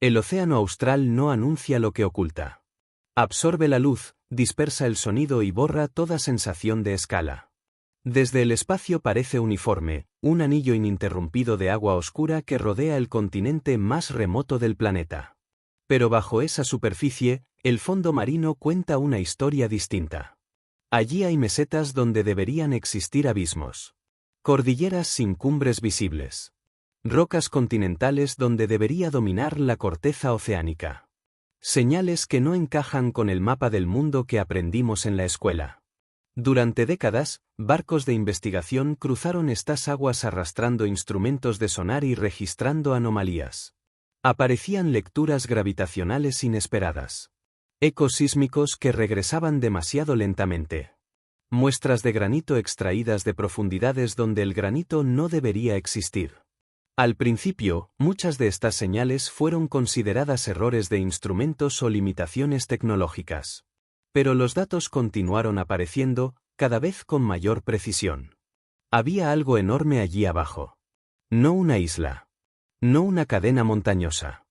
El océano austral no anuncia lo que oculta. Absorbe la luz, dispersa el sonido y borra toda sensación de escala. Desde el espacio parece uniforme, un anillo ininterrumpido de agua oscura que rodea el continente más remoto del planeta. Pero bajo esa superficie, el fondo marino cuenta una historia distinta. Allí hay mesetas donde deberían existir abismos. Cordilleras sin cumbres visibles. Rocas continentales donde debería dominar la corteza oceánica. Señales que no encajan con el mapa del mundo que aprendimos en la escuela. Durante décadas, barcos de investigación cruzaron estas aguas arrastrando instrumentos de sonar y registrando anomalías. Aparecían lecturas gravitacionales inesperadas. Ecos sísmicos que regresaban demasiado lentamente. Muestras de granito extraídas de profundidades donde el granito no debería existir. Al principio, muchas de estas señales fueron consideradas errores de instrumentos o limitaciones tecnológicas. Pero los datos continuaron apareciendo, cada vez con mayor precisión. Había algo enorme allí abajo. No una isla. No una cadena montañosa.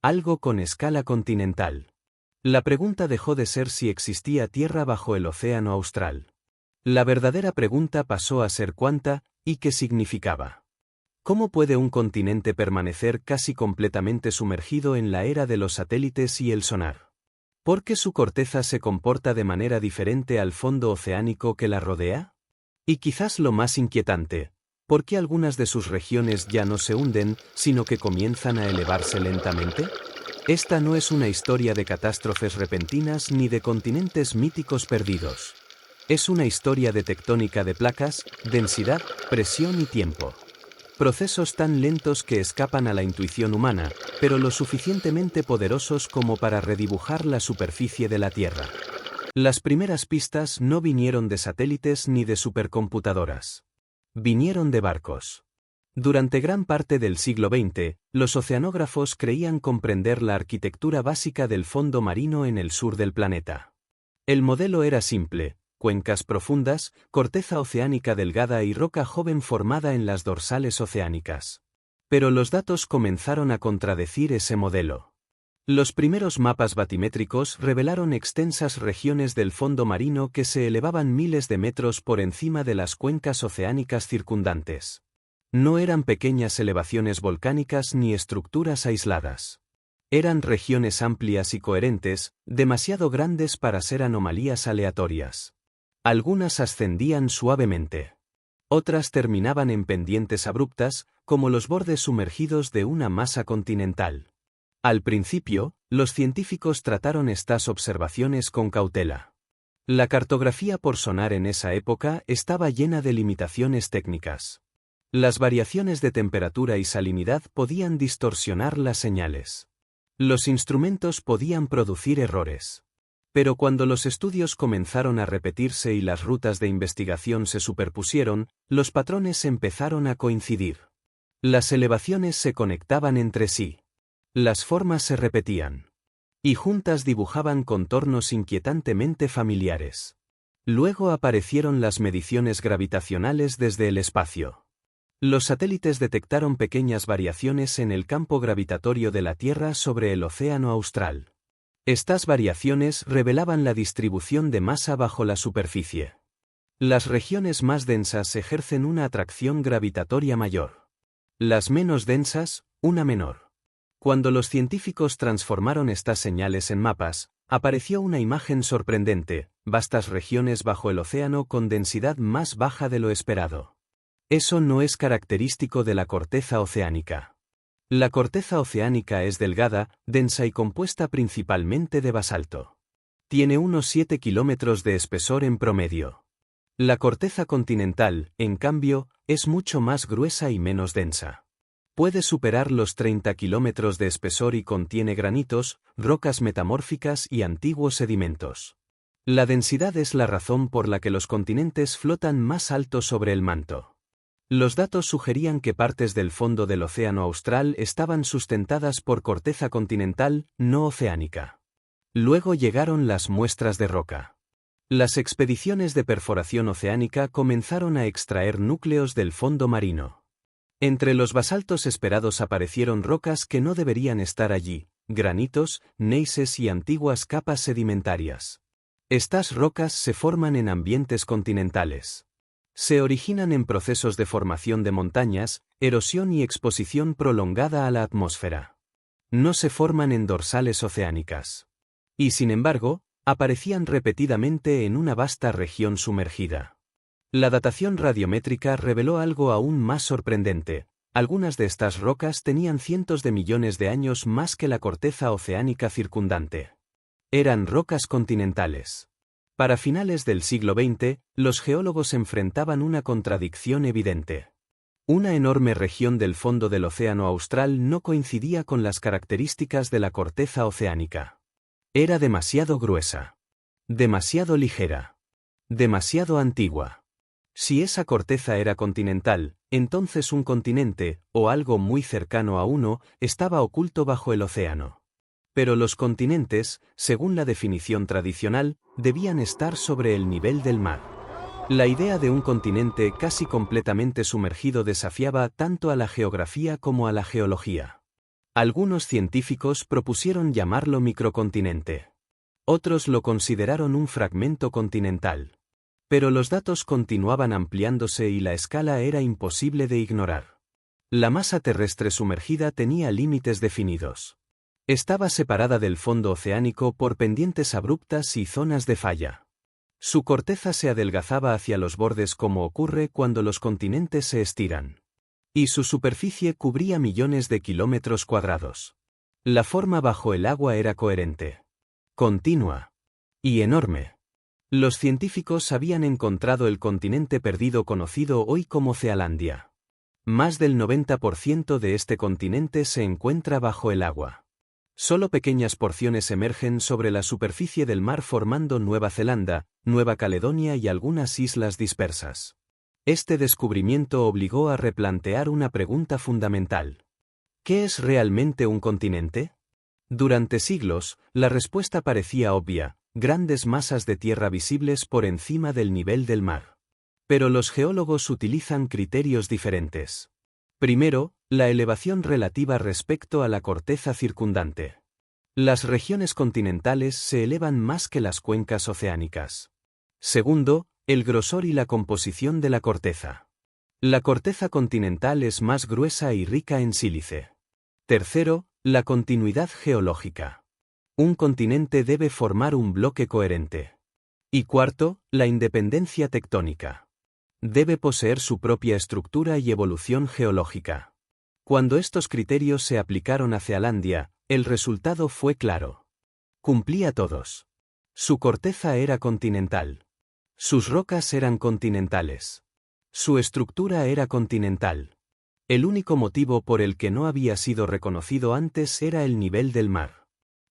Algo con escala continental. La pregunta dejó de ser si existía tierra bajo el océano austral. La verdadera pregunta pasó a ser cuánta, y qué significaba. ¿Cómo puede un continente permanecer casi completamente sumergido en la era de los satélites y el sonar? ¿Por qué su corteza se comporta de manera diferente al fondo oceánico que la rodea? Y quizás lo más inquietante, ¿por qué algunas de sus regiones ya no se hunden, sino que comienzan a elevarse lentamente? Esta no es una historia de catástrofes repentinas ni de continentes míticos perdidos. Es una historia de tectónica de placas, densidad, presión y tiempo. Procesos tan lentos que escapan a la intuición humana, pero lo suficientemente poderosos como para redibujar la superficie de la Tierra. Las primeras pistas no vinieron de satélites ni de supercomputadoras. Vinieron de barcos. Durante gran parte del siglo XX, los oceanógrafos creían comprender la arquitectura básica del fondo marino en el sur del planeta. El modelo era simple: cuencas profundas, corteza oceánica delgada y roca joven formada en las dorsales oceánicas. Pero los datos comenzaron a contradecir ese modelo. Los primeros mapas batimétricos revelaron extensas regiones del fondo marino que se elevaban miles de metros por encima de las cuencas oceánicas circundantes. No eran pequeñas elevaciones volcánicas ni estructuras aisladas. Eran regiones amplias y coherentes, demasiado grandes para ser anomalías aleatorias. Algunas ascendían suavemente. Otras terminaban en pendientes abruptas, como los bordes sumergidos de una masa continental. Al principio, los científicos trataron estas observaciones con cautela. La cartografía por sonar en esa época estaba llena de limitaciones técnicas. Las variaciones de temperatura y salinidad podían distorsionar las señales. Los instrumentos podían producir errores. Pero cuando los estudios comenzaron a repetirse y las rutas de investigación se superpusieron, los patrones empezaron a coincidir. Las elevaciones se conectaban entre sí. Las formas se repetían. Y juntas dibujaban contornos inquietantemente familiares. Luego aparecieron las mediciones gravitacionales desde el espacio. Los satélites detectaron pequeñas variaciones en el campo gravitatorio de la Tierra sobre el océano austral. Estas variaciones revelaban la distribución de masa bajo la superficie. Las regiones más densas ejercen una atracción gravitatoria mayor. Las menos densas, una menor. Cuando los científicos transformaron estas señales en mapas, apareció una imagen sorprendente: vastas regiones bajo el océano con densidad más baja de lo esperado. Eso no es característico de la corteza oceánica. La corteza oceánica es delgada, densa y compuesta principalmente de basalto. Tiene unos 7 kilómetros de espesor en promedio. La corteza continental, en cambio, es mucho más gruesa y menos densa. Puede superar los 30 kilómetros de espesor y contiene granitos, rocas metamórficas y antiguos sedimentos. La densidad es la razón por la que los continentes flotan más alto sobre el manto. Los datos sugerían que partes del fondo del océano austral estaban sustentadas por corteza continental, no oceánica. Luego llegaron las muestras de roca. Las expediciones de perforación oceánica comenzaron a extraer núcleos del fondo marino. Entre los basaltos esperados aparecieron rocas que no deberían estar allí, granitos, gneisses y antiguas capas sedimentarias. Estas rocas se forman en ambientes continentales. Se originan en procesos de formación de montañas, erosión y exposición prolongada a la atmósfera. No se forman en dorsales oceánicas. Y sin embargo, aparecían repetidamente en una vasta región sumergida. La datación radiométrica reveló algo aún más sorprendente. Algunas de estas rocas tenían cientos de millones de años más que la corteza oceánica circundante. Eran rocas continentales. Para finales del siglo XX, los geólogos enfrentaban una contradicción evidente. Una enorme región del fondo del océano austral no coincidía con las características de la corteza oceánica. Era demasiado gruesa. Demasiado ligera. Demasiado antigua. Si esa corteza era continental, entonces un continente, o algo muy cercano a uno, estaba oculto bajo el océano. Pero los continentes, según la definición tradicional, debían estar sobre el nivel del mar. La idea de un continente casi completamente sumergido desafiaba tanto a la geografía como a la geología. Algunos científicos propusieron llamarlo microcontinente. Otros lo consideraron un fragmento continental. Pero los datos continuaban ampliándose y la escala era imposible de ignorar. La masa terrestre sumergida tenía límites definidos. Estaba separada del fondo oceánico por pendientes abruptas y zonas de falla. Su corteza se adelgazaba hacia los bordes como ocurre cuando los continentes se estiran. Y su superficie cubría millones de kilómetros cuadrados. La forma bajo el agua era coherente, continua y enorme. Los científicos habían encontrado el continente perdido conocido hoy como Cealandia. Más del 90% de este continente se encuentra bajo el agua. Solo pequeñas porciones emergen sobre la superficie del mar formando Nueva Zelanda, Nueva Caledonia y algunas islas dispersas. Este descubrimiento obligó a replantear una pregunta fundamental. ¿Qué es realmente un continente? Durante siglos, la respuesta parecía obvia: grandes masas de tierra visibles por encima del nivel del mar. Pero los geólogos utilizan criterios diferentes. Primero, la elevación relativa respecto a la corteza circundante. Las regiones continentales se elevan más que las cuencas oceánicas. Segundo, el grosor y la composición de la corteza. La corteza continental es más gruesa y rica en sílice. Tercero, la continuidad geológica. Un continente debe formar un bloque coherente. Y cuarto, la independencia tectónica. Debe poseer su propia estructura y evolución geológica. Cuando estos criterios se aplicaron a Cealandia, el resultado fue claro. Cumplía todos. Su corteza era continental. Sus rocas eran continentales. Su estructura era continental. El único motivo por el que no había sido reconocido antes era el nivel del mar.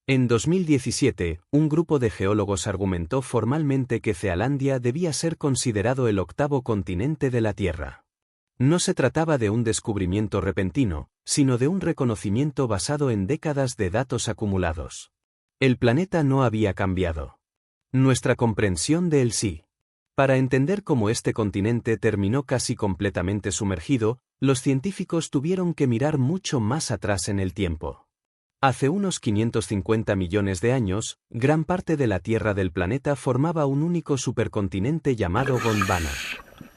En 2017, un grupo de geólogos argumentó formalmente que Cealandia debía ser considerado el octavo continente de la Tierra. No se trataba de un descubrimiento repentino, sino de un reconocimiento basado en décadas de datos acumulados. El planeta no había cambiado. Nuestra comprensión de él sí. Para entender cómo este continente terminó casi completamente sumergido, los científicos tuvieron que mirar mucho más atrás en el tiempo. Hace unos 550 millones de años, gran parte de la tierra del planeta formaba un único supercontinente llamado Gondwana.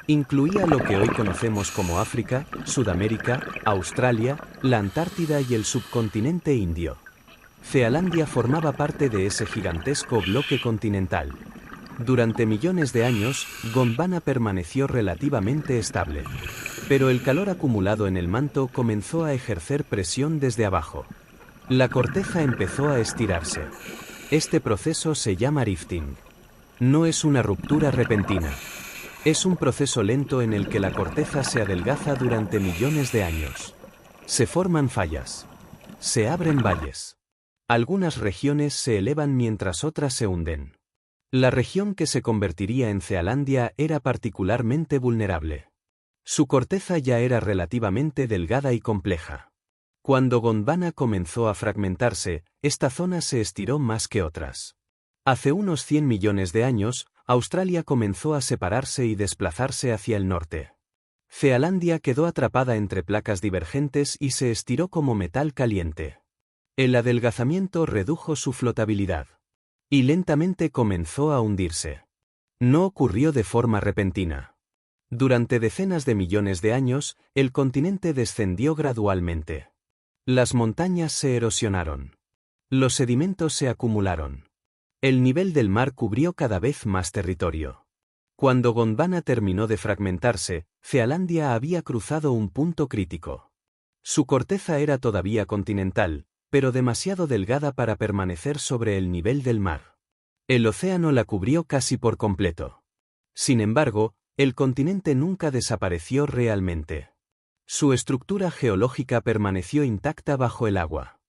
Incluía lo que hoy conocemos como África, Sudamérica, Australia, la Antártida y el subcontinente indio. Cealandia formaba parte de ese gigantesco bloque continental. Durante millones de años, Gondwana permaneció relativamente estable. Pero el calor acumulado en el manto comenzó a ejercer presión desde abajo. La corteza empezó a estirarse. Este proceso se llama rifting. No es una ruptura repentina. Es un proceso lento en el que la corteza se adelgaza durante millones de años. Se forman fallas. Se abren valles. Algunas regiones se elevan mientras otras se hunden. La región que se convertiría en Cealandia era particularmente vulnerable. Su corteza ya era relativamente delgada y compleja. Cuando Gondwana comenzó a fragmentarse, esta zona se estiró más que otras. Hace unos 100 millones de años, Australia comenzó a separarse y desplazarse hacia el norte. Cealandia quedó atrapada entre placas divergentes y se estiró como metal caliente. El adelgazamiento redujo su flotabilidad. Y lentamente comenzó a hundirse. No ocurrió de forma repentina. Durante decenas de millones de años, el continente descendió gradualmente. Las montañas se erosionaron. Los sedimentos se acumularon. El nivel del mar cubrió cada vez más territorio. Cuando Gondwana terminó de fragmentarse, Cealandia había cruzado un punto crítico. Su corteza era todavía continental, pero demasiado delgada para permanecer sobre el nivel del mar. El océano la cubrió casi por completo. Sin embargo, el continente nunca desapareció realmente. Su estructura geológica permaneció intacta bajo el agua.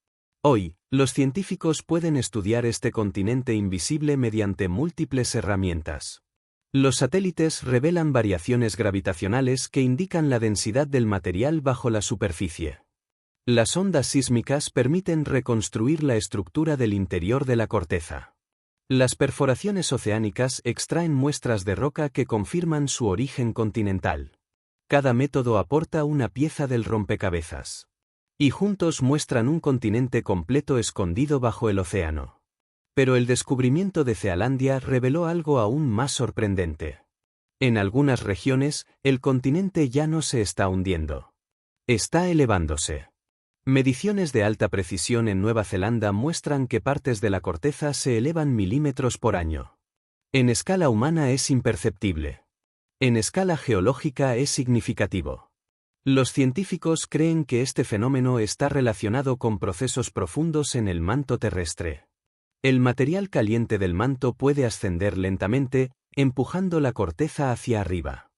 Hoy, los científicos pueden estudiar este continente invisible mediante múltiples herramientas. Los satélites revelan variaciones gravitacionales que indican la densidad del material bajo la superficie. Las ondas sísmicas permiten reconstruir la estructura del interior de la corteza. Las perforaciones oceánicas extraen muestras de roca que confirman su origen continental. Cada método aporta una pieza del rompecabezas. Y juntos muestran un continente completo escondido bajo el océano. Pero el descubrimiento de Cealandia reveló algo aún más sorprendente. En algunas regiones, el continente ya no se está hundiendo. Está elevándose. Mediciones de alta precisión en Nueva Zelanda muestran que partes de la corteza se elevan milímetros por año. En escala humana es imperceptible. En escala geológica es significativo. Los científicos creen que este fenómeno está relacionado con procesos profundos en el manto terrestre. El material caliente del manto puede ascender lentamente, empujando la corteza hacia arriba.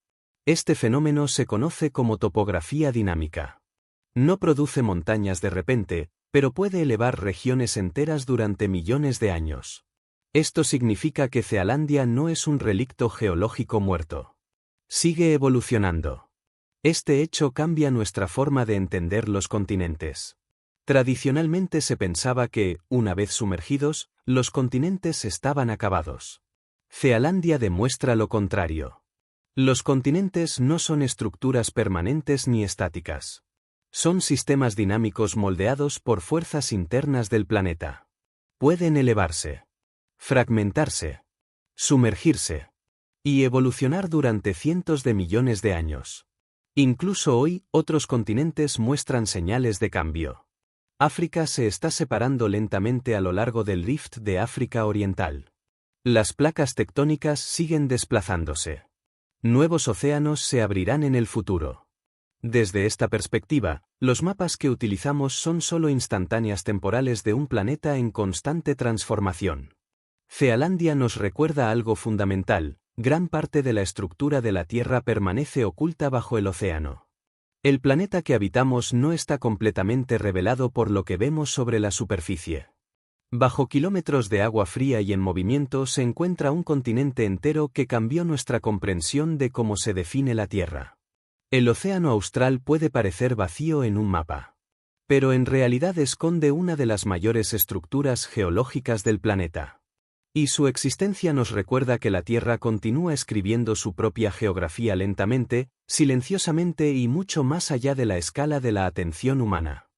Este fenómeno se conoce como topografía dinámica. No produce montañas de repente, pero puede elevar regiones enteras durante millones de años. Esto significa que Cealandia no es un relicto geológico muerto. Sigue evolucionando. Este hecho cambia nuestra forma de entender los continentes. Tradicionalmente se pensaba que, una vez sumergidos, los continentes estaban acabados. Cealandia demuestra lo contrario. Los continentes no son estructuras permanentes ni estáticas. Son sistemas dinámicos moldeados por fuerzas internas del planeta. Pueden elevarse, fragmentarse, sumergirse y evolucionar durante cientos de millones de años. Incluso hoy, otros continentes muestran señales de cambio. África se está separando lentamente a lo largo del Rift de África Oriental. Las placas tectónicas siguen desplazándose. Nuevos océanos se abrirán en el futuro. Desde esta perspectiva, los mapas que utilizamos son solo instantáneas temporales de un planeta en constante transformación. Cealandia nos recuerda algo fundamental: gran parte de la estructura de la Tierra permanece oculta bajo el océano. El planeta que habitamos no está completamente revelado por lo que vemos sobre la superficie. Bajo kilómetros de agua fría y en movimiento se encuentra un continente entero que cambió nuestra comprensión de cómo se define la Tierra. El océano austral puede parecer vacío en un mapa. Pero en realidad esconde una de las mayores estructuras geológicas del planeta. Y su existencia nos recuerda que la Tierra continúa escribiendo su propia geografía lentamente, silenciosamente y mucho más allá de la escala de la atención humana.